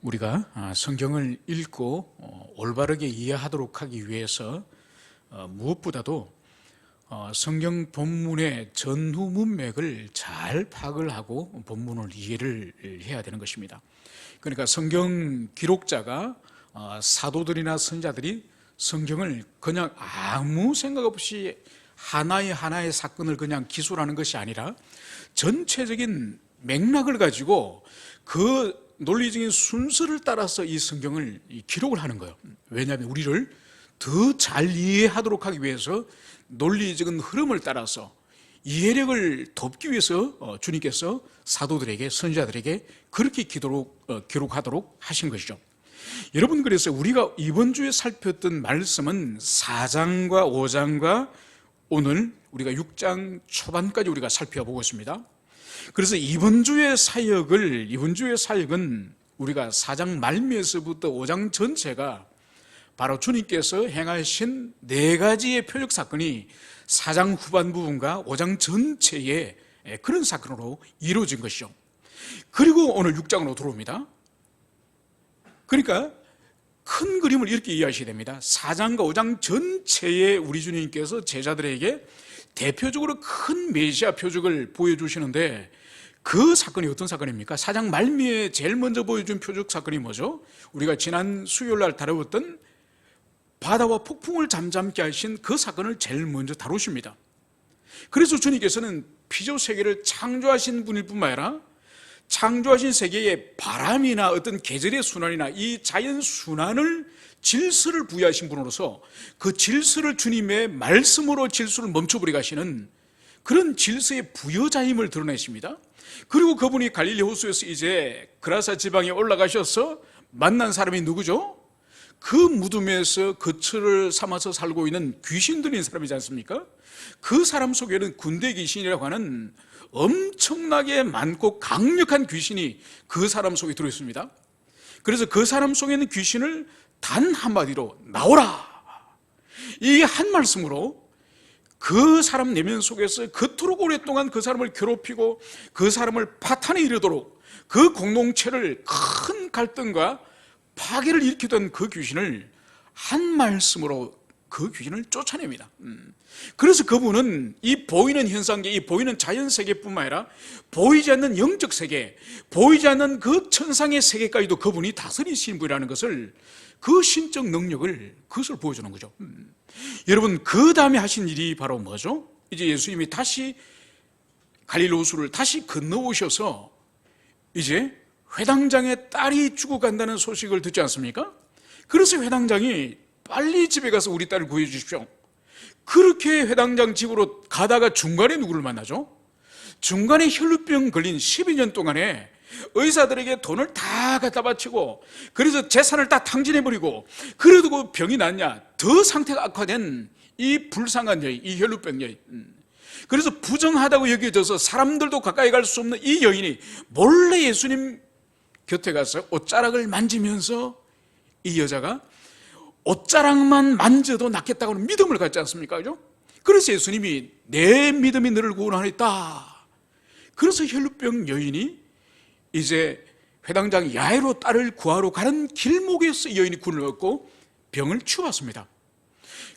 우리가 성경을 읽고 올바르게 이해하도록 하기 위해서 무엇보다도 성경 본문의 전후 문맥을 잘 파악을 하고 본문을 이해를 해야 되는 것입니다. 그러니까 성경 기록자가 사도들이나 선자들이 성경을 그냥 아무 생각 없이 하나의 사건을 그냥 기술하는 것이 아니라 전체적인 맥락을 가지고 그 논리적인 순서를 따라서 이 성경을 기록을 하는 거예요. 왜냐하면 우리를 더 잘 이해하도록 하기 위해서 논리적인 흐름을 따라서 이해력을 돕기 위해서 주님께서 사도들에게, 선지자들에게 그렇게 기록하도록 하신 것이죠. 여러분, 그래서 우리가 이번 주에 살폈던 말씀은 4장과 5장과 오늘 우리가 6장 초반까지 우리가 살펴보고 있습니다. 그래서 이번 주의 사역은 우리가 4장 말미에서부터 5장 전체가 바로 주님께서 행하신 4가지의 표적 사건이 4장 후반 부분과 5장 전체의 그런 사건으로 이루어진 것이죠. 그리고 오늘 6장으로 들어옵니다. 그러니까 큰 그림을 이렇게 이해하셔야 됩니다. 4장과 5장 전체에 우리 주님께서 제자들에게 대표적으로 큰 메시아 표적을 보여주시는데, 그 사건이 어떤 사건입니까? 4장 말미에 제일 먼저 보여준 표적 사건이 뭐죠? 우리가 지난 수요일 날 다루었던 바다와 폭풍을 잠잠케 하신 그 사건을 제일 먼저 다루십니다. 그래서 주님께서는 피조 세계를 창조하신 분일 뿐만 아니라 창조하신 세계에 바람이나 어떤 계절의 순환이나 이 자연 순환을 질서를 부여하신 분으로서 그 질서를 주님의 말씀으로 질서를 멈춰버리게 하시는 그런 질서의 부여자임을 드러내십니다. 그리고 그분이 갈릴리 호수에서 이제 그라사 지방에 올라가셔서 만난 사람이 누구죠? 그 무덤에서 거처를 삼아서 살고 있는 귀신 들린 사람이지 않습니까? 그 사람 속에는 군대 귀신이라고 하는 엄청나게 많고 강력한 귀신이 그 사람 속에 들어있습니다. 그래서 그 사람 속에 있는 귀신을 단 한마디로 나오라, 이 한 말씀으로 그 사람 내면 속에서 그토록 오랫동안 그 사람을 괴롭히고 그 사람을 파탄에 이르도록 그 공동체를 큰 갈등과 파괴를 일으키던 그 귀신을 한 말씀으로 그 귀신을 쫓아냅니다. 그래서 그분은 이 보이는 현상계, 이 보이는 자연세계뿐만 아니라 보이지 않는 영적 세계, 보이지 않는 그 천상의 세계까지도 그분이 다스리신 분이라는 것을, 그 신적 능력을, 그것을 보여주는 거죠. 여러분, 그 다음에 하신 일이 바로 뭐죠? 이제 예수님이 다시 갈릴리 호수를 다시 건너오셔서 이제 회당장의 딸이 죽어간다는 소식을 듣지 않습니까? 그래서 회당장이 빨리 집에 가서 우리 딸을 구해주십시오. 그렇게 회당장 집으로 가다가 중간에 누구를 만나죠? 중간에 혈루병 걸린 12년 동안에 의사들에게 돈을 다 갖다 바치고, 그래서 재산을 다 탕진해버리고, 그래도 그 병이 낫냐? 더 상태가 악화된 이 불쌍한 여인, 이 혈루병 여인, 그래서 부정하다고 여겨져서 사람들도 가까이 갈 수 없는 이 여인이 몰래 예수님 곁에 가서 옷자락을 만지면서 이 여자가 옷자락만 만져도 낫겠다고 하는 믿음을 갖지 않습니까? 그죠? 그래서 예수님이 내 믿음이 너를 구원하였다. 그래서 혈루병 여인이 이제 회당장 야이로 딸을 구하러 가는 길목에서 이 여인이 구원을 얻고 병을 치유받습니다.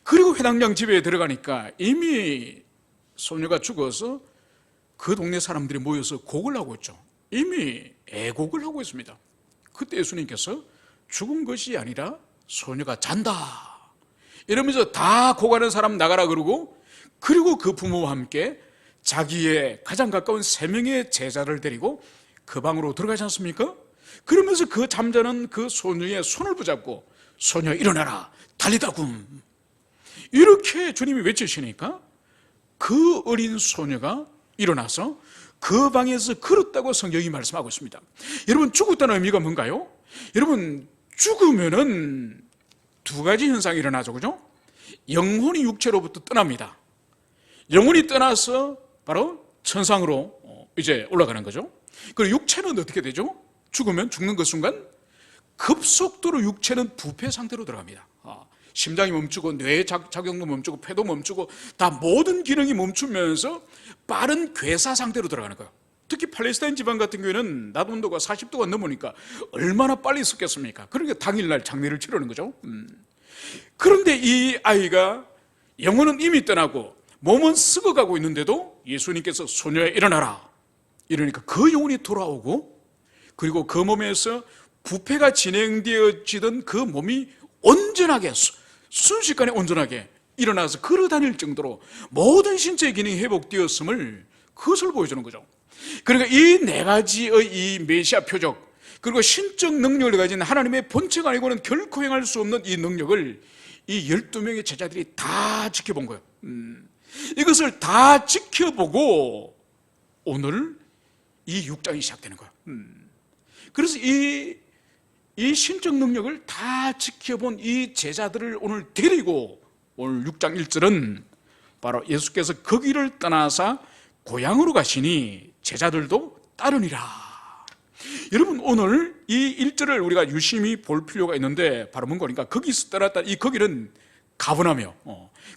그리고 회당장 집에 들어가니까 이미 소녀가 죽어서 그 동네 사람들이 모여서 곡을 하고 있죠. 이미 애곡을 하고 있습니다. 그때 예수님께서 죽은 것이 아니라 소녀가 잔다 이러면서 다 고가는 사람 나가라 그러고, 그리고 그 부모와 함께 자기의 가장 가까운 3명의 제자를 데리고 그 방으로 들어가지 않습니까? 그러면서 그 잠자는 그 소녀의 손을 붙잡고 소녀 일어나라 달리다굼 이렇게 주님이 외치시니까 그 어린 소녀가 일어나서 그 방에서 걸었다고 성경이 말씀하고 있습니다. 여러분, 죽었다는 의미가 뭔가요? 여러분, 죽으면은 2가지 현상이 일어나죠, 그죠? 영혼이 육체로부터 떠납니다. 영혼이 떠나서 바로 천상으로 이제 올라가는 거죠. 그리고 육체는 어떻게 되죠? 죽으면 죽는 그 순간 급속도로 육체는 부패 상태로 들어갑니다. 심장이 멈추고 뇌 작용도 멈추고 폐도 멈추고 다 모든 기능이 멈추면서 빠른 괴사 상태로 들어가는 거예요. 특히 팔레스타인 지방 같은 경우에는 낮 온도가 40도가 넘으니까 얼마나 빨리 썩겠습니까? 그러니까 당일날 장례를 치르는 거죠. 그런데 이 아이가 영혼은 이미 떠나고 몸은 썩어가고 있는데도 예수님께서 소녀야 일어나라 이러니까 그 영혼이 돌아오고, 그리고 그 몸에서 부패가 진행되어지던 그 몸이 온전하게, 순식간에 온전하게 일어나서 걸어다닐 정도로 모든 신체의 기능이 회복되었음을, 그것을 보여주는 거죠. 그러니까 이 네 가지의 이 메시아 표적, 그리고 신적 능력을 가진 하나님의 본체가 아니고는 결코 행할 수 없는 이 능력을 이 12명의 제자들이 다 지켜본 거예요. 이것을 다 지켜보고 오늘 이 6장이 시작되는 거예요. 그래서 이 신적 능력을 다 지켜본 이 제자들을 오늘 데리고 오늘 6장 1절은 바로 예수께서 거기를 떠나사 고향으로 가시니 제자들도 따르니라. 여러분, 오늘 이 1절을 우리가 유심히 볼 필요가 있는데 바로 뭔가 그러니까 거기서 떠났다, 이 거기는 가버나며,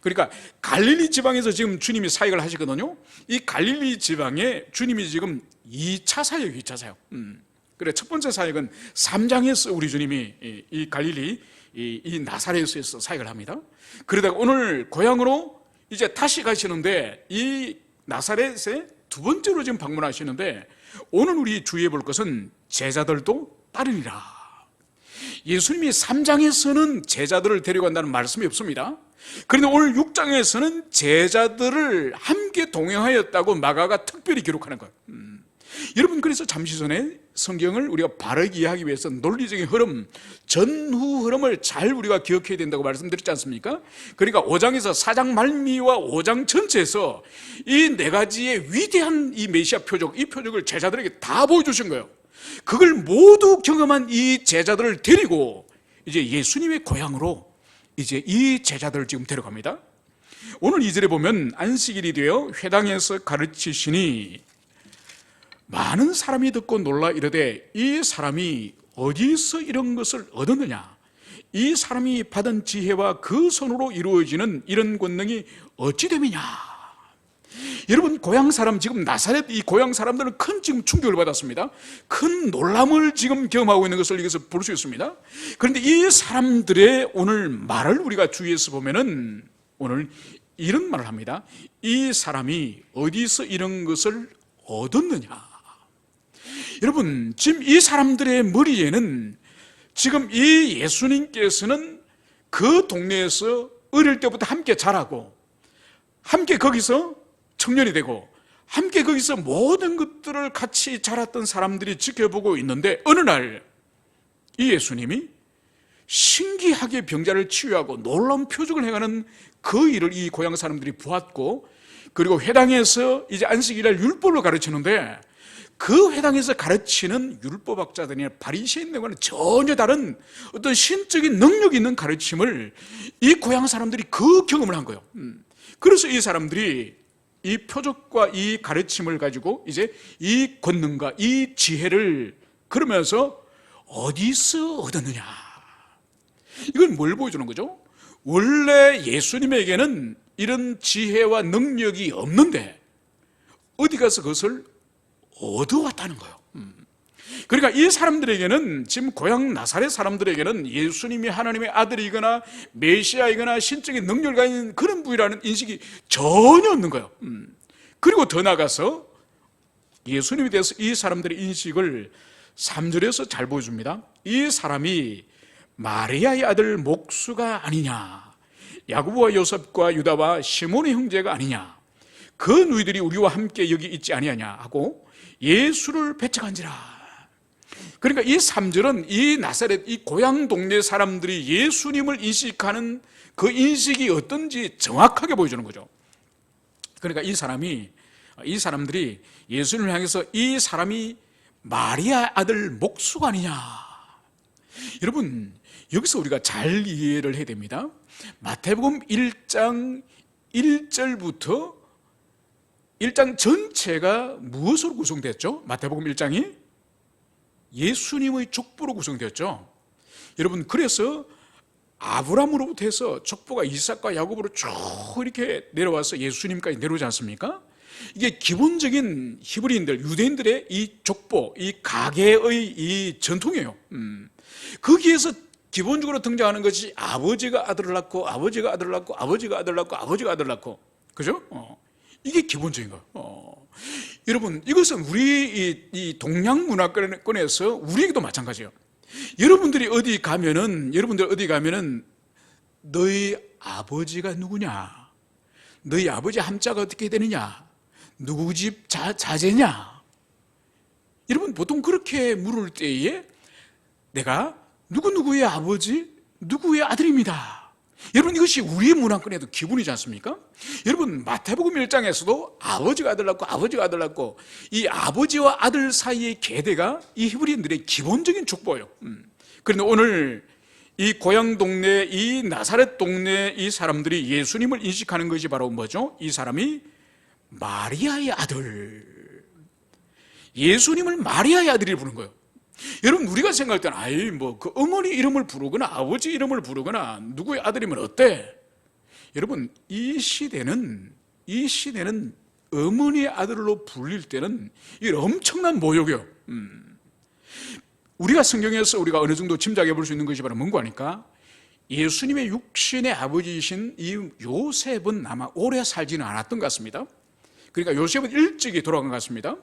그러니까 갈릴리 지방에서 지금 주님이 사역을 하시거든요. 이 갈릴리 지방에 주님이 지금 2차 사역, 2차 사역. 그래, 첫 번째 사역은 3장에서 우리 주님이 이 갈릴리 이 나사렛에서 사역을 합니다. 그러다가 오늘 고향으로 이제 다시 가시는데 이 나사렛에 두 번째로 지금 방문하시는데, 오늘 우리 주의해 볼 것은 제자들도 따르니라. 예수님이 3장에서는 제자들을 데려간다는 말씀이 없습니다. 그런데 오늘 6장에서는 제자들을 함께 동행하였다고 마가가 특별히 기록하는 거예요. 여러분, 그래서 잠시 전에 성경을 우리가 바르게 이해하기 위해서 논리적인 흐름, 전후 흐름을 잘 우리가 기억해야 된다고 말씀드렸지 않습니까? 그러니까 5장에서 4장 말미와 5장 전체에서 이 네 가지의 위대한 이 메시아 표적, 이 표적을 제자들에게 다 보여주신 거예요. 그걸 모두 경험한 이 제자들을 데리고 이제 예수님의 고향으로 이제 이 제자들을 지금 데려갑니다. 오늘 2절에 보면 안식일이 되어 회당에서 가르치시니 많은 사람이 듣고 놀라 이르되 이 사람이 어디서 이런 것을 얻었느냐? 이 사람이 받은 지혜와 그 손으로 이루어지는 이런 권능이 어찌 됨이냐? 여러분, 고향 사람, 지금 나사렛 이 고향 사람들은 큰 지금 충격을 받았습니다. 큰 놀람을 지금 경험하고 있는 것을 여기서 볼 수 있습니다. 그런데 이 사람들의 오늘 말을 우리가 주위에서 보면은 오늘 이런 말을 합니다. 이 사람이 어디서 이런 것을 얻었느냐? 여러분, 지금 이 사람들의 머리에는 지금 이 예수님께서는 그 동네에서 어릴 때부터 함께 자라고 함께 거기서 청년이 되고 함께 거기서 모든 것들을 같이 자랐던 사람들이 지켜보고 있는데, 어느 날 이 예수님이 신기하게 병자를 치유하고 놀라운 표적을 행하는 그 일을 이 고향 사람들이 보았고, 그리고 회당에서 이제 안식일날 율법을 가르치는데 그 회당에서 가르치는 율법학자들이나 바리새인들과는 전혀 다른 어떤 신적인 능력이 있는 가르침을 이 고향 사람들이 그 경험을 한 거예요. 그래서 이 사람들이 이 표적과 이 가르침을 가지고 이제 이 권능과 이 지혜를 그러면서 어디서 얻었느냐? 이건 뭘 보여주는 거죠? 원래 예수님에게는 이런 지혜와 능력이 없는데 어디 가서 그것을 얻어왔다는 거예요. 그러니까 이 사람들에게는, 지금 고향 나사렛 사람들에게는 예수님이 하나님의 아들이거나 메시아이거나 신적인 능력을 가진 그런 분이라는 인식이 전혀 없는 거예요. 그리고 더 나아가서 예수님에 대해서 이 사람들의 인식을 3절에서 잘 보여줍니다. 이 사람이 마리아의 아들 목수가 아니냐, 야고보와 요셉과 유다와 시몬의 형제가 아니냐, 그 누이들이 우리와 함께 여기 있지 아니하냐 하고 예수를 배척한지라. 그러니까 이 3절은 이 나사렛 이 고향 동네 사람들이 예수님을 인식하는 그 인식이 어떤지 정확하게 보여주는 거죠. 그러니까 이 사람들이 예수님을 향해서 이 사람이 마리아 아들 목수가 아니냐. 여러분, 여기서 우리가 잘 이해를 해야 됩니다. 마태복음 1장 1절부터 1장 전체가 무엇으로 구성됐죠? 마태복음 1장이 예수님의 족보로 구성되었죠. 여러분, 그래서 아브라함으로부터 해서 족보가 이삭과 야곱으로 쭉 이렇게 내려와서 예수님까지 내려오지 않습니까? 이게 기본적인 히브리인들, 유대인들의 이 족보, 이 가계의 이 전통이에요. 거기에서 기본적으로 등장하는 것이 아버지가 아들을 낳고, 아버지가 아들을 낳고, 아버지가 아들을 낳고, 아버지가 아들을 낳고, 그죠? 이게 기본적인 거예요. 여러분, 이것은 우리 이 동양 문화권에서 우리에게도 마찬가지예요. 여러분들 어디 가면은 너희 아버지가 누구냐? 너희 아버지 함자가 어떻게 되느냐? 누구 집 자제냐? 여러분, 보통 그렇게 물을 때에 내가 누구누구의 아버지, 누구의 아들입니다. 여러분, 이것이 우리의 문화권에도 기본이지 않습니까? 여러분, 마태복음 1장에서도 아버지가 아들 낳고 아버지가 아들 낳고, 이 아버지와 아들 사이의 계대가 이 히브리인들의 기본적인 족보예요. 그런데 오늘 이 고향 동네, 이 나사렛 동네 이 사람들이 예수님을 인식하는 것이 바로 뭐죠? 이 사람이 마리아의 아들, 예수님을 마리아의 아들이 부르는 거예요. 여러분, 우리가 생각할 때는 그 어머니 이름을 부르거나 아버지 이름을 부르거나 누구의 아들이면 어때? 여러분, 이 시대는 어머니의 아들로 불릴 때는 이 엄청난 모욕이에요. 우리가 성경에서 우리가 어느 정도 짐작해 볼 수 있는 것이 바로 뭔가 하니까, 예수님의 육신의 아버지이신 이 요셉은 아마 오래 살지는 않았던 것 같습니다. 그러니까 요셉은 일찍이 돌아간 것 같습니다.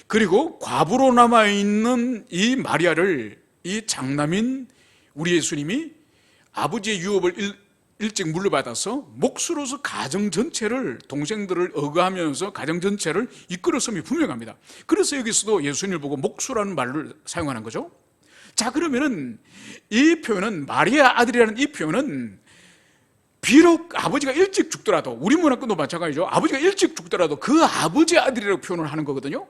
그리고 과부로 남아있는 이 마리아를, 이 장남인 우리 예수님이 아버지의 유업을 일찍 물려받아서 몫으로서 가정 전체를, 동생들을 억압하면서 가정 전체를 이끌었음이 분명합니다. 그래서 여기서도 예수님을 보고 몫수라는 말을 사용하는 거죠. 자, 그러면은 이 표현은, 마리아 아들이라는 이 표현은 비록 아버지가 일찍 죽더라도, 우리 문화권도 마찬가지죠. 아버지가 일찍 죽더라도 그 아버지의 아들이라고 표현을 하는 거거든요.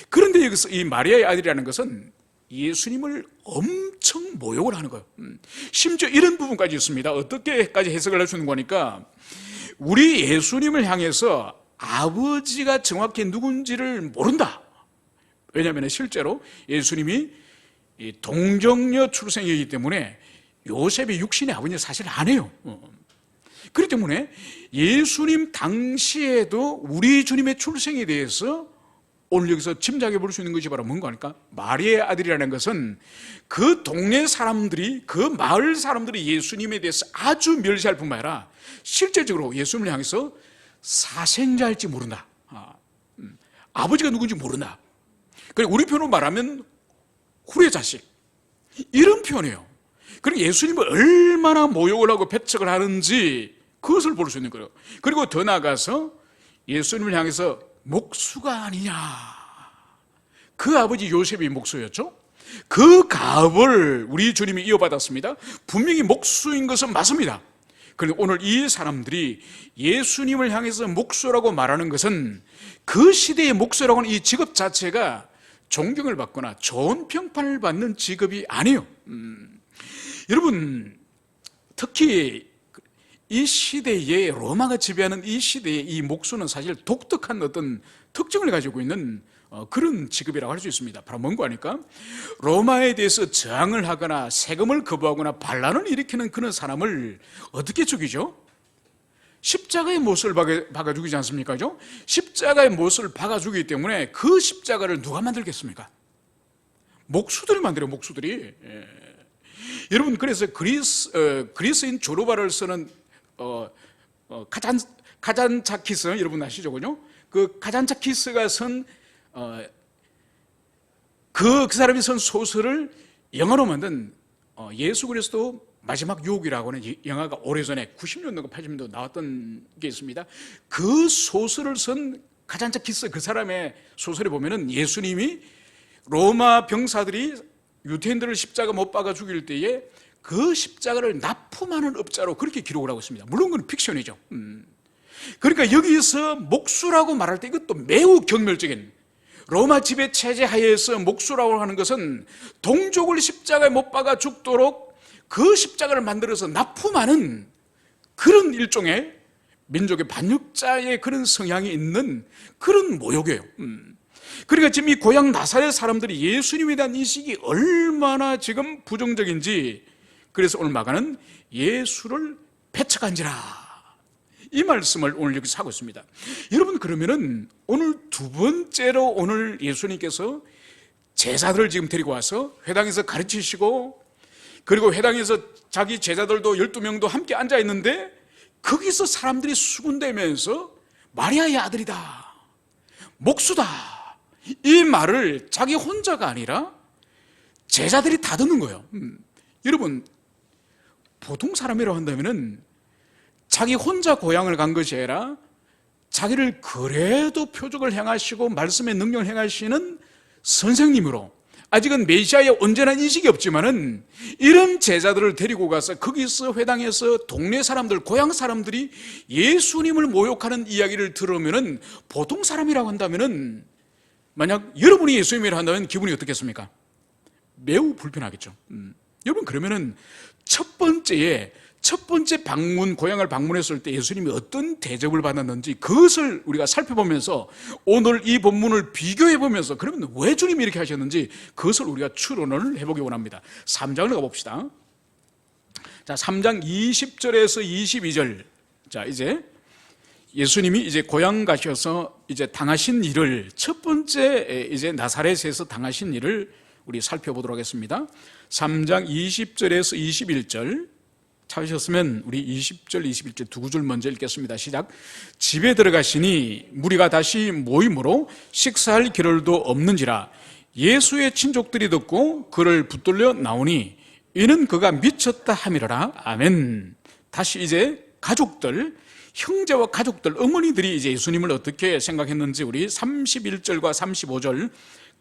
그런데 여기서 이 마리아의 아들이라는 것은 예수님을 엄청 모욕을 하는 거예요. 심지어 이런 부분까지 있습니다. 어떻게까지 해석을 할 수 있는 거니까, 우리 예수님을 향해서 아버지가 정확히 누군지를 모른다. 왜냐하면 실제로 예수님이 동정녀 출생이기 때문에 요셉의 육신의 아버지는 사실 아니에요. 그렇기 때문에 예수님 당시에도 우리 주님의 출생에 대해서 오늘 여기서 짐작해 볼 수 있는 것이 바로 뭔가 하니까, 마리아의 아들이라는 것은 그 동네 사람들이, 그 마을 사람들이 예수님에 대해서 아주 멸시할 뿐만 아니라 실제적으로 예수님을 향해서 사생자일지 모른다, 아버지가 누군지 모른다. 그리고 우리 표현으로 말하면 후레 자식, 이런 표현이에요. 그리고 예수님을 얼마나 모욕을 하고 배척을 하는지 그것을 볼 수 있는 거예요. 그리고 더 나아가서 예수님을 향해서 목수가 아니냐, 그 아버지 요셉이 목수였죠. 그 가업을 우리 주님이 이어받았습니다. 분명히 목수인 것은 맞습니다. 그런데 오늘 이 사람들이 예수님을 향해서 목수라고 말하는 것은, 그 시대의 목수라고 하는 이 직업 자체가 존경을 받거나 좋은 평판을 받는 직업이 아니에요. 여러분, 특히 이 시대에, 로마가 지배하는 이 시대의 이 목수는 사실 독특한 어떤 특징을 가지고 있는 그런 직업이라고 할 수 있습니다. 바로 뭔가 하니까, 로마에 대해서 저항을 하거나 세금을 거부하거나 반란을 일으키는 그런 사람을 어떻게 죽이죠? 십자가의 못을 박아 죽이지 않습니까? 십자가의 못을 박아 죽이기 때문에 그 십자가를 누가 만들겠습니까? 목수들이 만들어요, 목수들이. 여러분, 그래서 그리스인 조르바를 쓰는 카잔차키스, 여러분 아시죠? 그 카잔차키스가 쓴 그 사람이 쓴 소설을 영화로 만든 예수 그리스도 마지막 유혹이라고 하는 영화가 오래전에 90년도가 80년도 나왔던 게 있습니다. 그 소설을 쓴 카잔차키스, 그 사람의 소설에 보면은 예수님이 로마 병사들이 유태인들을 십자가 못 박아 죽일 때에 그 십자가를 납품하는 업자로 그렇게 기록을 하고 있습니다. 물론 그건 픽션이죠. 그러니까 여기서 목수라고 말할 때 이것도 매우 경멸적인, 로마 지배 체제 하에서 목수라고 하는 것은 동족을 십자가에 못 박아 죽도록 그 십자가를 만들어서 납품하는 그런 일종의 민족의 반역자의 그런 성향이 있는 그런 모욕이에요. 그러니까 지금 이 고향 나사렛 사람들이 예수님에 대한 인식이 얼마나 지금 부정적인지, 그래서 오늘 마가는 예수를 배척한지라, 이 말씀을 오늘 여기서 하고 있습니다. 여러분, 그러면은 오늘 두 번째로 오늘 예수님께서 제자들을 지금 데리고 와서 회당에서 가르치시고, 그리고 회당에서 자기 제자들도 12명도 함께 앉아 있는데 거기서 사람들이 수군대면서 마리아의 아들이다, 목수다, 이 말을 자기 혼자가 아니라 제자들이 다 듣는 거예요. 여러분, 보통 사람이라고 한다면은 자기 혼자 고향을 간 것이 아니라 자기를 그래도 표적을 행하시고 말씀의 능력을 행하시는 선생님으로, 아직은 메시아의 온전한 인식이 없지만은 이런 제자들을 데리고 가서 거기서 회당에서 동네 사람들, 고향 사람들이 예수님을 모욕하는 이야기를 들으면은 보통 사람이라고 한다면은, 만약 여러분이 예수님이라 한다면 기분이 어떻겠습니까? 매우 불편하겠죠. 여러분, 그러면은 첫 번째 방문, 고향을 방문했을 때 예수님이 어떤 대접을 받았는지 그것을 우리가 살펴보면서 오늘 이 본문을 비교해 보면서, 그러면 왜 주님이 이렇게 하셨는지 그것을 우리가 추론을 해보기 원합니다. 3장을 가봅시다. 자, 3장 20절에서 22절. 자, 이제 예수님이 이제 고향 가셔서 이제 당하신 일을, 첫 번째 이제 나사렛에서 당하신 일을 우리 살펴보도록 하겠습니다. 3장 20절에서 21절 찾으셨으면 우리 20절, 21절 두 구절 먼저 읽겠습니다. 시작. 집에 들어가시니 무리가 다시 모임으로 식사할 겨를도 없는지라 예수의 친족들이 듣고 그를 붙들려 나오니 이는 그가 미쳤다 함이로라. 아멘. 다시 이제 가족들, 형제와 가족들, 어머니들이 이제 예수님을 어떻게 생각했는지 우리 31절과 35절,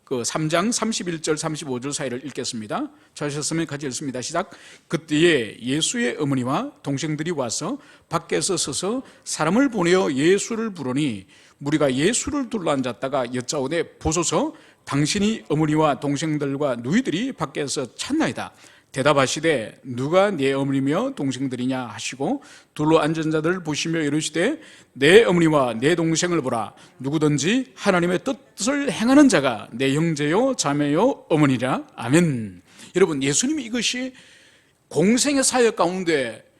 그 3장 31절 35절 사이를 읽겠습니다. 찾으셨으면 같이 읽습니다. 시작. 그때에 예수의 어머니와 동생들이 와서 밖에서 서서 사람을 보내어 예수를 부르니 무리가 예수를 둘러앉았다가 여짜오되 보소서 당신이 어머니와 동생들과 누이들이 밖에서 찾나이다. 대답하시되 누가 내 어머니며 동생들이냐 하시고 둘러앉은 자들을 보시며 이르시되 내 어머니와 내 동생을 보라. 누구든지 하나님의 뜻을 행하는 자가 내 형제요 자매요 어머니라. 아멘. 여러분, 예수님이 이것이 공생의 사역 가운데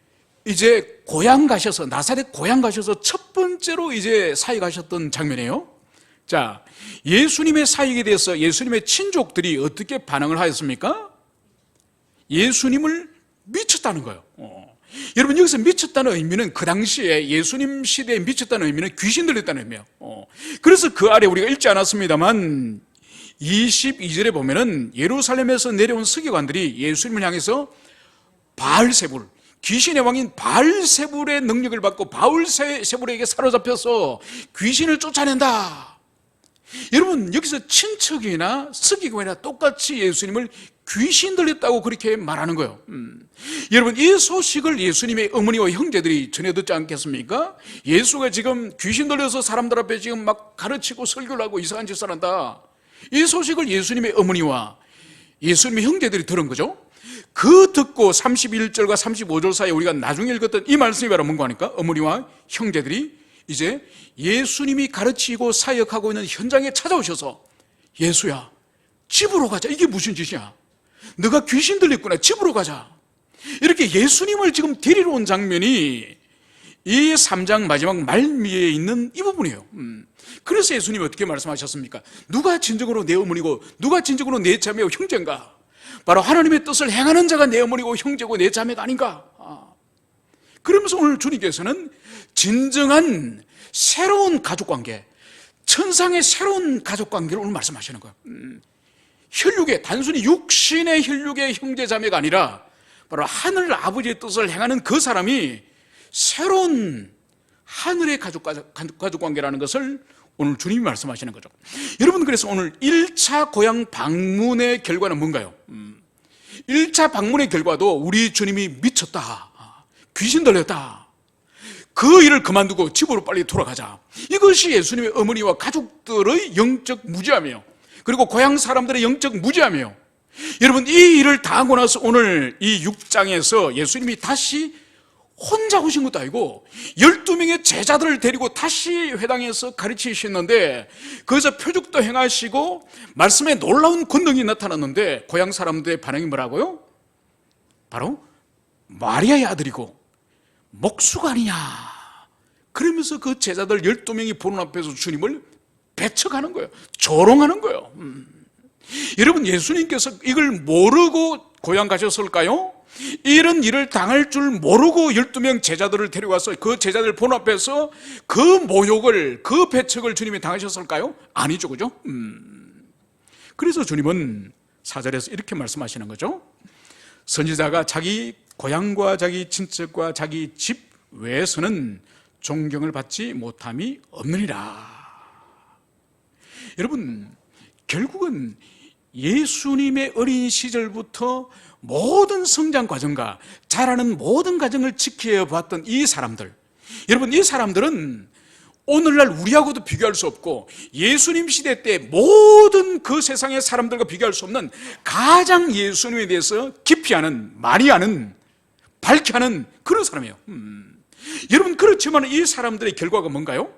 이제 고향 가셔서, 나사렛 고향 가셔서 첫 번째로 이제 사역하셨던 장면이에요. 자, 예수님의 사역에 대해서 예수님의 친족들이 어떻게 반응을 하였습니까? 예수님을 미쳤다는 거예요. 여러분, 여기서 미쳤다는 의미는 그 당시에 예수님 시대에 미쳤다는 의미는 귀신 들렸다는 의미예요. 그래서 그 아래 우리가 읽지 않았습니다만 22절에 보면은 예루살렘에서 내려온 서기관들이 예수님을 향해서 바알세불, 귀신의 왕인 바알세불의 능력을 받고 바알세불에게 사로잡혀서 귀신을 쫓아낸다. 여러분, 여기서 친척이나 서기관이나 똑같이 예수님을 귀신 들렸다고 그렇게 말하는 거예요. 여러분, 이 소식을 예수님의 어머니와 형제들이 전해 듣지 않겠습니까? 예수가 지금 귀신 들려서 사람들 앞에 지금 막 가르치고 설교를 하고 이상한 짓을 한다. 이 소식을 예수님의 어머니와 예수님의 형제들이 들은 거죠. 그 듣고 31절과 35절 사이에 우리가 나중에 읽었던 이 말씀이 바로 뭔가 하니까 어머니와 형제들이 이제 예수님이 가르치고 사역하고 있는 현장에 찾아오셔서 예수야, 집으로 가자. 이게 무슨 짓이야? 너가 귀신 들렸구나. 집으로 가자. 이렇게 예수님을 지금 데리러 온 장면이 이 3장 마지막 말미에 있는 이 부분이에요. 그래서 예수님이 어떻게 말씀하셨습니까? 누가 진정으로 내 어머니고 누가 진정으로 내 자매고 형제인가? 바로 하나님의 뜻을 행하는 자가 내 어머니고 형제고 내 자매가 아닌가? 그러면서 오늘 주님께서는 진정한 새로운 가족관계, 천상의 새로운 가족관계를 오늘 말씀하시는 거예요. 혈육의, 단순히 육신의 혈육의 형제자매가 아니라 바로 하늘 아버지의 뜻을 행하는 그 사람이 새로운 하늘의 가족관계라는 것을 오늘 주님이 말씀하시는 거죠. 여러분, 그래서 오늘 1차 고향 방문의 결과는 뭔가요? 1차 방문의 결과도 우리 주님이 미쳤다, 귀신 들렸다, 그 일을 그만두고 집으로 빨리 돌아가자. 이것이 예수님의 어머니와 가족들의 영적 무지함이에요. 그리고 고향 사람들의 영적 무지함이에요. 여러분, 이 일을 다 하고 나서 오늘 이 6장에서 예수님이 다시 혼자 오신 것도 아니고 12명의 제자들을 데리고 다시 회당에서 가르치셨는데 거기서 표적도 행하시고 말씀에 놀라운 권능이 나타났는데 고향 사람들의 반응이 뭐라고요? 바로 마리아의 아들이고 목수가 아니냐, 그러면서 그 제자들 12명이 보는 앞에서 주님을 배척하는 거예요. 조롱하는 거예요. 여러분, 예수님께서 이걸 모르고 고향 가셨을까요? 이런 일을 당할 줄 모르고 12명 제자들을 데려와서 그 제자들 본 앞에서 그 모욕을, 그 배척을 주님이 당하셨을까요? 아니죠, 그죠? 그래서 주님은 4절에서 이렇게 말씀하시는 거죠. 선지자가 자기 고향과 자기 친척과 자기 집 외에서는 존경을 받지 못함이 없느니라. 여러분, 결국은 예수님의 어린 시절부터 모든 성장 과정과 자라는 모든 과정을 지켜봤던 이 사람들, 여러분, 이 사람들은 오늘날 우리하고도 비교할 수 없고 예수님 시대 때 모든 그 세상의 사람들과 비교할 수 없는 가장 예수님에 대해서 깊이 아는, 많이 아는, 밝게 아는 그런 사람이에요. 여러분, 그렇지만 이 사람들의 결과가 뭔가요?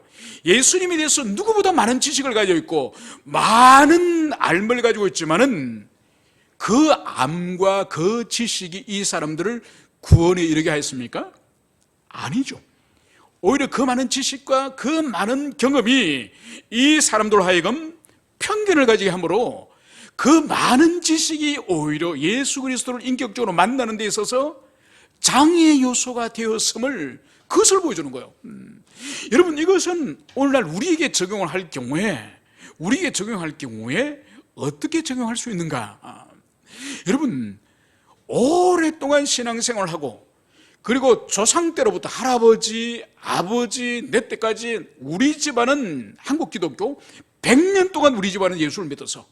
예수님에 대해서 누구보다 많은 지식을 가지고 있고 많은 알을 가지고 있지만은 그 암과 그 지식이 이 사람들을 구원에 이르게 하였습니까? 아니죠. 오히려 그 많은 지식과 그 많은 경험이 이 사람들로 하여금 편견을 가지게 하므로 그 많은 지식이 오히려 예수 그리스도를 인격적으로 만나는 데 있어서 장애 요소가 되었음을, 그것을 보여주는 거예요. 여러분, 이것은 오늘날 우리에게 적용을 할 경우에 어떻게 적용할 수 있는가? 여러분, 오랫동안 신앙생활을 하고 그리고 조상 때로부터 할아버지, 아버지, 내 때까지 우리 집안은 한국 기독교 100년 동안 우리 집안은 예수를 믿어서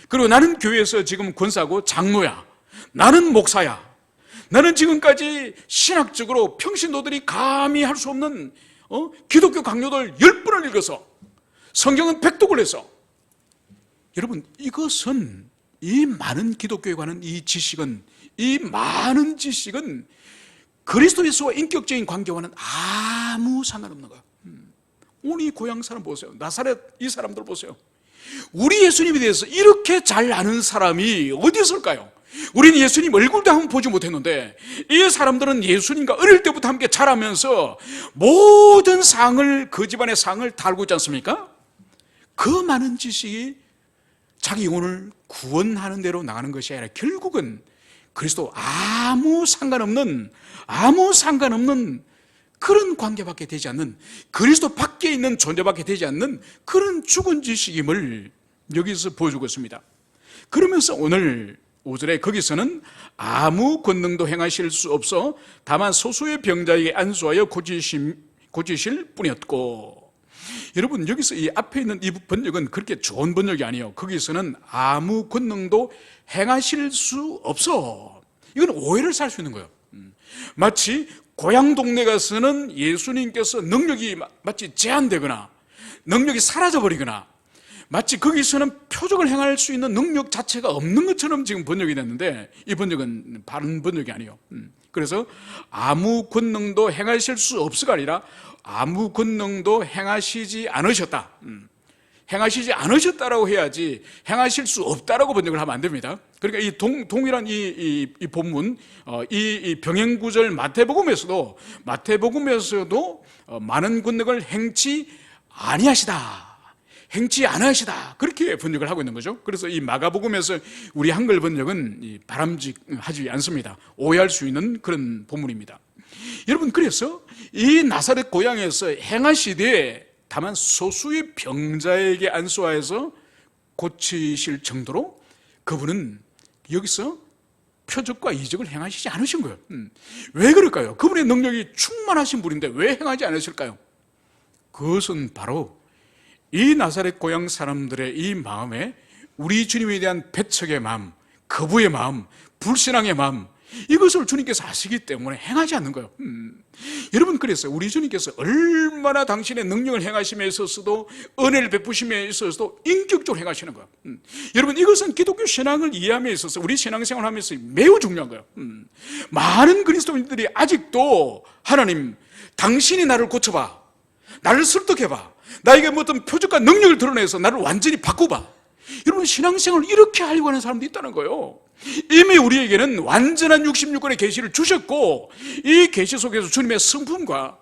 그리고 나는 교회에서 지금 권사고 장로야, 나는 목사야, 나는 지금까지 신학적으로 평신도들이 감히 할 수 없는 기독교 강요들 10번을 읽어서 성경은 100독을 해서, 여러분, 이것은 이 많은 기독교에 관한 이 지식은, 이 많은 지식은 그리스도 예수와 인격적인 관계와는 아무 상관없는 거예요. 오늘 이 고향 사람 보세요. 나사렛 이 사람들 보세요. 우리 예수님에 대해서 이렇게 잘 아는 사람이 어디 있을까요? 우리는 예수님 얼굴도 한번 보지 못했는데 이 사람들은 예수님과 어릴 때부터 함께 자라면서 모든 상을, 그 집안의 상을 다 알고 있지 않습니까? 그 많은 지식이 자기 영혼을 구원하는 대로 나가는 것이 아니라 결국은 그리스도 아무 상관없는 그런 관계밖에 되지 않는, 그리스도 밖에 있는 존재밖에 되지 않는 그런 죽은 지식임을 여기서 보여주고 있습니다. 그러면서 오늘 5절에 거기서는 아무 권능도 행하실 수 없어 다만 소수의 병자에게 안수하여 고치실 뿐이었고, 여러분, 여기서 이 앞에 있는 이 번역은 그렇게 좋은 번역이 아니에요. 거기서는 아무 권능도 행하실 수 없어. 이건 오해를 살 수 있는 거예요. 마치 고향 동네 가서는 예수님께서 능력이 마치 제한되거나 능력이 사라져버리거나 마치 거기서는 표적을 행할 수 있는 능력 자체가 없는 것처럼 지금 번역이 됐는데 이 번역은 바른 번역이 아니에요. 그래서 아무 권능도 행하실 수 없어가 아니라 아무 권능도 행하시지 않으셨다. 행하시지 않으셨다라고 해야지 행하실 수 없다라고 번역을 하면 안 됩니다. 그러니까 이 동일한 이 본문, 이 병행구절 마태복음에서도 많은 권능을 행치 아니하시다, 행치 않으시다, 그렇게 번역을 하고 있는 거죠. 그래서 이 마가복음에서 우리 한글 번역은 바람직하지 않습니다. 오해할 수 있는 그런 본문입니다. 여러분, 그래서 이 나사렛 고향에서 행하시되 다만 소수의 병자에게 안수하여서 고치실 정도로 그분은 여기서 표적과 이적을 행하시지 않으신 거예요. 왜 그럴까요? 그분의 능력이 충만하신 분인데 왜 행하지 않으실까요? 그것은 바로 이 나사렛 고향 사람들의 이 마음에 우리 주님에 대한 배척의 마음, 거부의 마음, 불신앙의 마음, 이것을 주님께서 아시기 때문에 행하지 않는 거예요. 여러분, 그래서 우리 주님께서 얼마나 당신의 능력을 행하심에 있어서도 은혜를 베푸심에 있어서도 인격적으로 행하시는 거예요. 여러분, 이것은 기독교 신앙을 이해함에 있어서 우리 신앙생활을 하면서 매우 중요한 거예요. 많은 그리스도인들이 아직도 하나님, 당신이 나를 고쳐봐, 나를 설득해봐, 나에게 어떤 표적과 능력을 드러내서 나를 완전히 바꿔봐. 여러분, 신앙생활을 이렇게 하려고 하는 사람도 있다는 거예요. 이미 우리에게는 완전한 66권의 계시를 주셨고 이 계시 속에서 주님의 성품과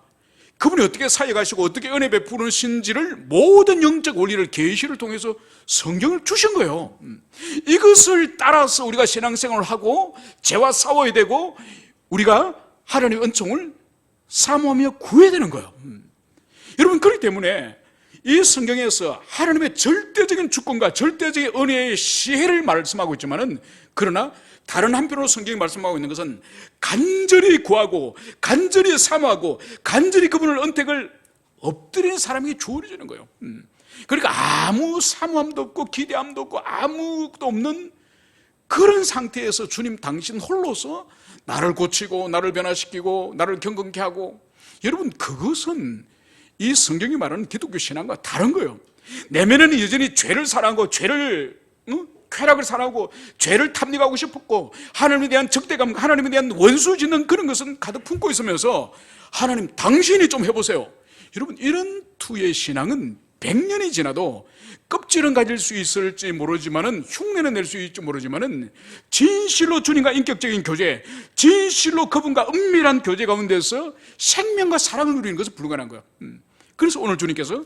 그분이 어떻게 사역하시고 어떻게 은혜 베푸시는지를 모든 영적 원리를 계시를 통해서 성경을 주신 거예요. 이것을 따라서 우리가 신앙생활을 하고 죄와 싸워야 되고 우리가 하나님의 은총을 사모하며 구해야 되는 거예요. 여러분, 그렇기 때문에 이 성경에서 하나님의 절대적인 주권과 절대적인 은혜의 시혜를 말씀하고 있지만은, 그러나 다른 한편으로 성경이 말씀하고 있는 것은 간절히 구하고 간절히 사모하고 간절히 그분을 은택을 엎드리는 사람에게 주어지는 거예요. 그러니까 아무 사모함도 없고 기대함도 없고 아무것도 없는 그런 상태에서 주님 당신 홀로서 나를 고치고 나를 변화시키고 나를 경건케 하고, 여러분, 그것은 이 성경이 말하는 기독교 신앙과 다른 거예요. 내면에는 여전히 죄를 사랑하고 죄를 쾌락을 사랑하고 죄를 탐닉하고 싶었고 하나님에 대한 적대감, 하나님에 대한 원수 짓는 그런 것은 가득 품고 있으면서 하나님 당신이 좀 해보세요. 여러분, 이런 투의 신앙은 100년이 지나도 껍질은 가질 수 있을지 모르지만은, 흉내는 낼 수 있을지 모르지만은, 진실로 주님과 인격적인 교제, 진실로 그분과 은밀한 교제 가운데서 생명과 사랑을 누리는 것은 불가능한 거예요. 그래서 오늘 주님께서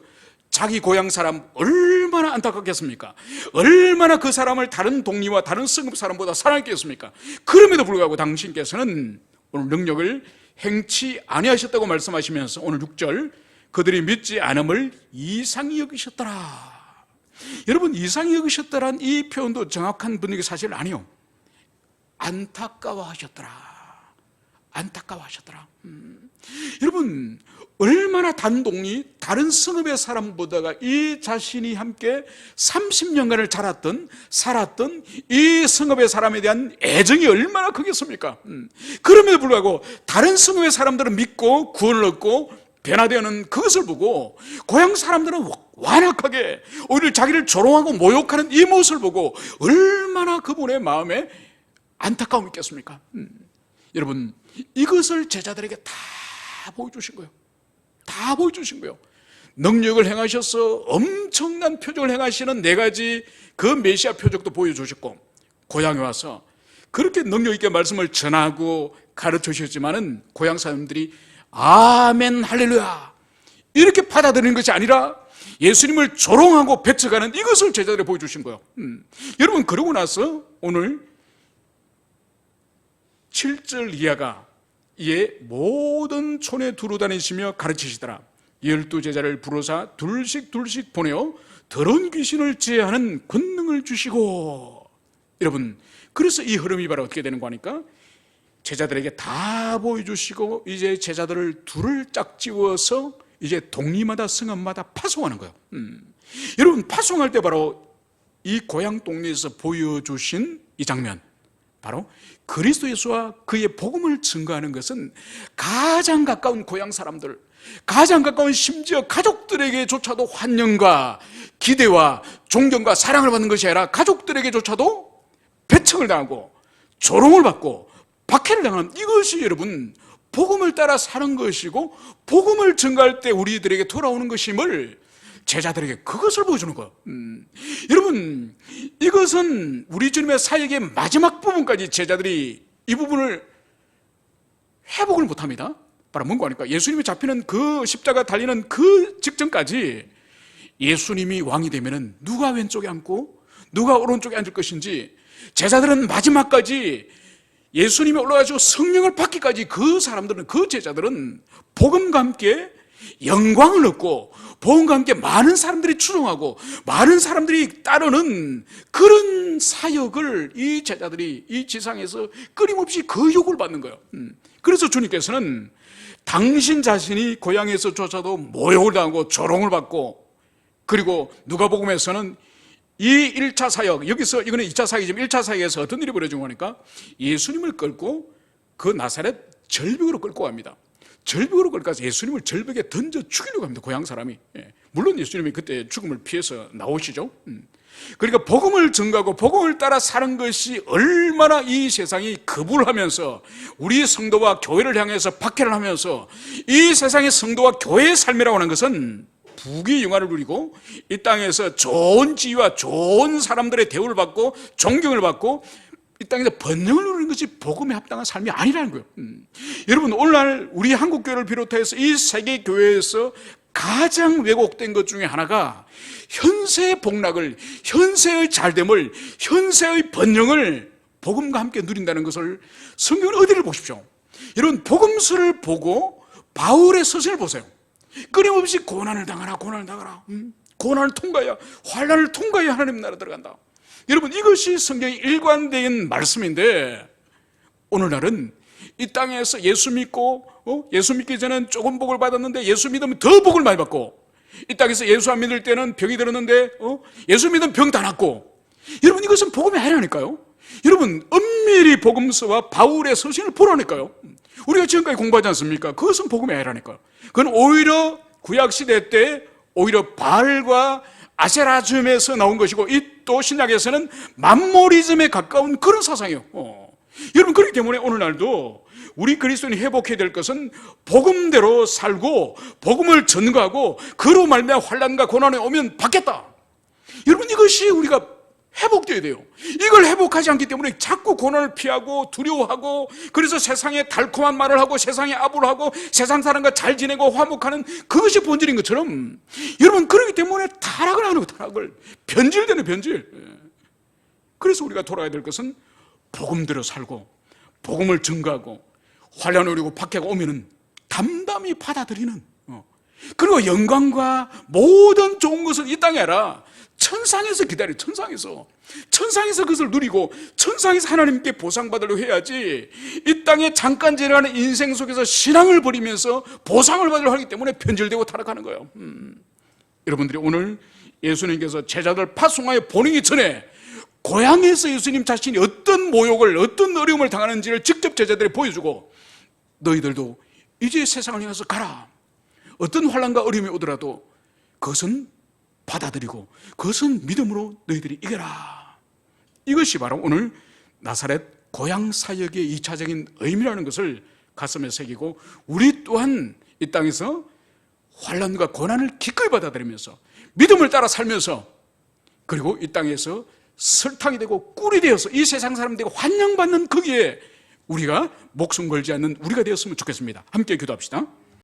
자기 고향 사람 얼마나 안타깝겠습니까? 얼마나 그 사람을 다른 동리와 다른 성읍 사람보다 사랑했겠습니까? 그럼에도 불구하고 당신께서는 오늘 능력을 행치 아니하셨다고 말씀하시면서 오늘 6절, 그들이 믿지 않음을 이상히 여기셨더라. 여러분, 이상히 여기셨더란 이 표현도 정확한 분위기 사실 아니요. 안타까워하셨더라. 안타까워하셨더라. 여러분, 얼마나 단독리 다른 성읍의 사람보다가 이 자신이 함께 30년간을 살았던 이 성읍의 사람에 대한 애정이 얼마나 크겠습니까? 그럼에도 불구하고 다른 성읍의 사람들은 믿고 구원을 얻고 변화되는 그것을 보고 고향 사람들은 완악하게 오히려 자기를 조롱하고 모욕하는 이 모습을 보고 얼마나 그분의 마음에 안타까움이 있겠습니까? 여러분, 이것을 제자들에게 다 보여주신 거예요. 다 보여주신 거예요. 능력을 행하셔서 엄청난 표적을 행하시는 4가지 그 메시아 표적도 보여주셨고, 고향에 와서 그렇게 능력 있게 말씀을 전하고 가르쳐 주셨지만은 고향 사람들이 아멘 할렐루야 이렇게 받아들이는 것이 아니라 예수님을 조롱하고 배척하는 이것을 제자들에게 보여주신 거예요. 여러분, 그러고 나서 오늘 7절 이하가 이에 모든 촌에 두루 다니시며 가르치시더라. 12제자를 부르사 둘씩 보내어 더러운 귀신을 제하는 권능을 주시고. 여러분, 그래서 이 흐름이 바로 어떻게 되는 거니까 제자들에게 다 보여주시고 이제 제자들을 둘을 짝지워서 이제 동리마다 성읍마다 파송하는 거예요. 여러분, 파송할 때 바로 이 고향 동네에서 보여주신 이 장면, 바로 그리스도 예수와 그의 복음을 증거하는 것은 가장 가까운 고향 사람들, 가장 가까운 심지어 가족들에게조차도 환영과 기대와 존경과 사랑을 받는 것이 아니라 가족들에게조차도 배척을 당하고 조롱을 받고 박해를 당하는, 이것이 여러분 복음을 따라 사는 것이고 복음을 증거할 때 우리들에게 돌아오는 것임을 제자들에게 그것을 보여주는 거예요. 여러분, 이것은 우리 주님의 사역의 마지막 부분까지 제자들이 이 부분을 회복을 못합니다. 바로 뭔가 하니까 예수님이 잡히는 그 십자가 달리는 그 직전까지 예수님이 왕이 되면은 누가 왼쪽에 앉고 누가 오른쪽에 앉을 것인지, 제자들은 마지막까지 예수님이 올라가시고 성령을 받기까지 그 사람들은, 그 제자들은 복음과 함께 영광을 얻고 복음과 함께 많은 사람들이 추종하고 많은 사람들이 따르는 그런 사역을 이 제자들이 이 지상에서 끊임없이 그 요구를 받는 거예요. 그래서 주님께서는 당신 자신이 고향에서조차도 모욕을 당하고 조롱을 받고, 그리고 누가복음에서는 이 1차 사역, 여기서 이거는 2차 사역이지만 1차 사역에서 어떤 일이 벌어진 거니까 예수님을 끌고 그 나사렛 절벽으로 끌고 갑니다. 절벽으로 끌고 가서 예수님을 절벽에 던져 죽이려고 합니다. 고향 사람이. 물론 예수님이 그때 죽음을 피해서 나오시죠. 그러니까 복음을 증거하고 복음을 따라 사는 것이 얼마나 이 세상이 거부하면서 우리 성도와 교회를 향해서 박해를 하면서 이 세상의 성도와 교회의 삶이라고 하는 것은 부귀 영화를 누리고 이 땅에서 좋은 지위와 좋은 사람들의 대우를 받고 존경을 받고 이 땅에서 번영을 누리는 것이 복음에 합당한 삶이 아니라는 거예요. 여러분, 오늘날 우리 한국교회를 비롯해서 이 세계 교회에서 가장 왜곡된 것 중에 하나가 현세의 복락을, 현세의 잘됨을, 현세의 번영을 복음과 함께 누린다는 것을, 성경은 어디를 보십시오. 여러분, 복음서를 보고 바울의 서신을 보세요. 끊임없이 고난을 당하라, 고난을 통과해야, 환난을 통과해야 하나님 나라 들어간다. 여러분, 이것이 성경의 일관된 말씀인데, 오늘날은 이 땅에서 예수 믿고 예수 믿기 전엔 조금 복을 받았는데 예수 믿으면 더 복을 많이 받고, 이 땅에서 예수 안 믿을 때는 병이 들었는데 예수 믿으면 병 다 낫고, 여러분, 이것은 복음이 아니라니까요. 여러분, 엄밀히 복음서와 바울의 서신을 보라니까요. 우리가 지금까지 공부하지 않습니까? 그것은 복음이 아니라니까요. 그건 오히려 구약시대 때 오히려 바알과 아세라즘에서 나온 것이고, 이 또 신약에서는 만모리즘에 가까운 그런 사상이에요. 여러분, 그렇기 때문에 오늘날도 우리 그리스도인이 회복해야 될 것은 복음대로 살고 복음을 전가하고, 그로 말미암아 환난과 고난이 오면 받겠다. 여러분, 이것이 우리가 회복되어야 돼요. 이걸 회복하지 않기 때문에 자꾸 고난을 피하고 두려워하고, 그래서 세상에 달콤한 말을 하고 세상에 아부를 하고 세상 사람과 잘 지내고 화목하는 그것이 본질인 것처럼, 여러분, 그렇기 때문에 타락을 하는 거예요. 타락을. 변질되는 변질. 그래서 우리가 돌아야 될 것은 복음대로 살고 복음을 증거하고 환난을 누리고 박해가 오면은 담담히 받아들이는, 그리고 영광과 모든 좋은 것은 이 땅에 아니라 천상에서 기다려. 천상에서 그것을 누리고 천상에서 하나님께 보상받으려고 해야지, 이 땅에 잠깐 지나가는 인생 속에서 신앙을 버리면서 보상을 받으려고 하기 때문에 변질되고 타락하는 거예요. 여러분들이 오늘 예수님께서 제자들 파송하여 보내기 전에 고향에서 예수님 자신이 어떤 모욕을, 어떤 어려움을 당하는지를 직접 제자들이 보여주고, 너희들도 이제 세상을 향해서 가라. 어떤 환난과 어려움이 오더라도 그것은 받아들이고 그것은 믿음으로 너희들이 이겨라. 이것이 바로 오늘 나사렛 고향 사역의 2차적인 의미라는 것을 가슴에 새기고, 우리 또한 이 땅에서 환난과 고난을 기꺼이 받아들이면서 믿음을 따라 살면서, 그리고 이 땅에서 설탕이 되고 꿀이 되어서 이 세상 사람들이 환영받는 거기에 우리가 목숨 걸지 않는 우리가 되었으면 좋겠습니다. 함께 기도합시다.